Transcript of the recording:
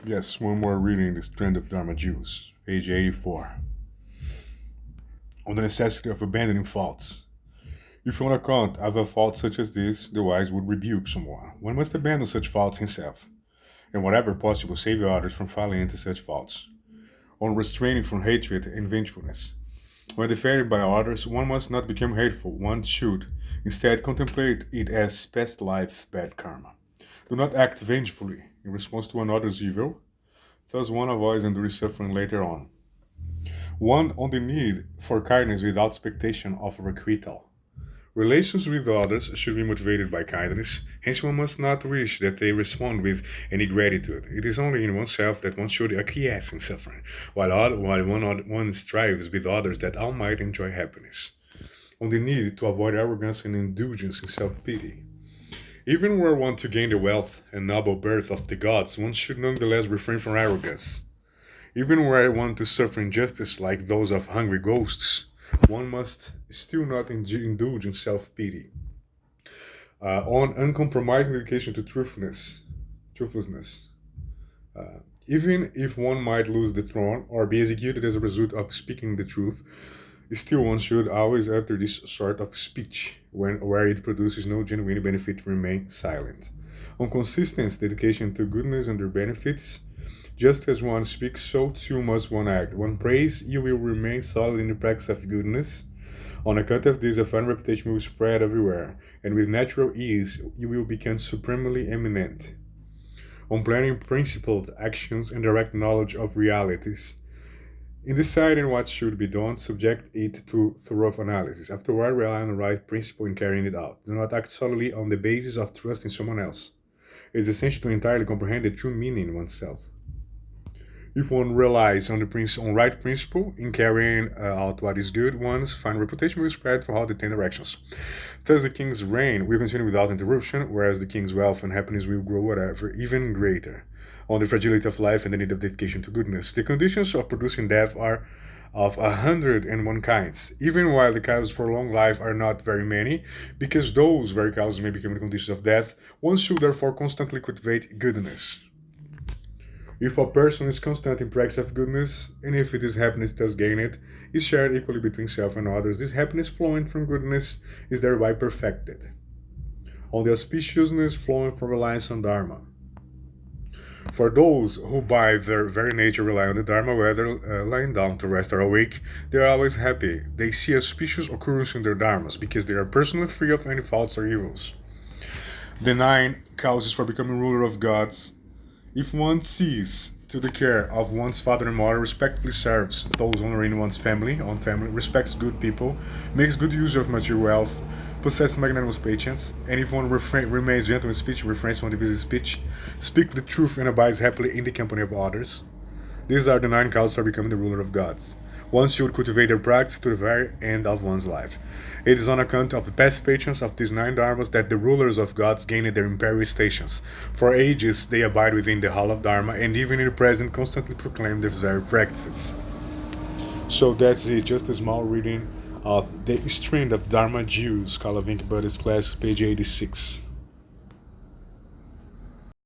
Yes, one more reading, The Strand of Dharma Jewels, page 84. On the necessity of abandoning faults. If on account of a fault such as this, the wise would rebuke someone, one must abandon such faults himself, and whatever possible save others from falling into such faults. On restraining from hatred and vengefulness. When defended by others, one must not become hateful, one should instead contemplate it as past life bad karma. Do not act vengefully in response to another's evil, thus one avoids enduring suffering later on. One on the need for kindness without expectation of requital. Relations with others should be motivated by kindness, hence one must not wish that they respond with any gratitude. It is only in oneself that one should acquiesce in suffering, while one strives with others that all might enjoy happiness. On the need to avoid arrogance and indulgence in self-pity. Even were one to gain the wealth and noble birth of the gods, one should nonetheless refrain from arrogance. Even were one to suffer injustice like those of hungry ghosts, one must still not indulge in self-pity. On uncompromising dedication to truthfulness. Even if one might lose the throne or be executed as a result of speaking the truth, still one should always utter this sort of speech where it produces no genuine benefit remain silent. On consistent dedication to goodness and their benefits, just as one speaks, so too must one act. One prays, you will remain solid in the practice of goodness. On account of this, a fine reputation will spread everywhere, and with natural ease, you will become supremely eminent. On planning principled actions and direct knowledge of realities. In deciding what should be done, subject it to thorough analysis. Afterward, rely on the right principle in carrying it out. Do not act solely on the basis of trust in someone else. It is essential to entirely comprehend the true meaning in oneself. If one relies on on right principle in carrying out what is good, one's fine reputation will spread throughout the 10 directions. Thus, the king's reign will continue without interruption, whereas the king's wealth and happiness will grow whatever, even greater. On the fragility of life and the need of dedication to goodness, the conditions of producing death are of 101 kinds, even while the causes for long life are not very many, because those very causes may become the conditions of death. One should therefore constantly cultivate goodness. If a person is constant in practice of goodness, and if it is happiness thus gained is shared equally between self and others, this happiness flowing from goodness is thereby perfected. On the auspiciousness flowing from reliance on Dharma. For those who by their very nature rely on the Dharma, whether lying down to rest or awake, they are always happy. They see auspicious occurrence in their Dharmas, because they are personally free of any faults or evils. The 9 causes for becoming ruler of gods. If one sees to the care of one's father and mother, respectfully serves those honoring one's family, respects good people, makes good use of material wealth, possesses magnanimous patience, and if one remains gentle in speech, refrains from divisive speech, speak the truth and abides happily in the company of others. These are the 9 causes for becoming the ruler of gods. One should cultivate their practice to the very end of one's life. It is on account of the past patience of these 9 dharmas that the rulers of gods gained their imperial stations. For ages they abide within the hall of Dharma, and even in the present constantly proclaim these very practices. So that's it, just a small reading of The Strand of Dharma Jewels, Kalavinka Buddhist Classics, page 86.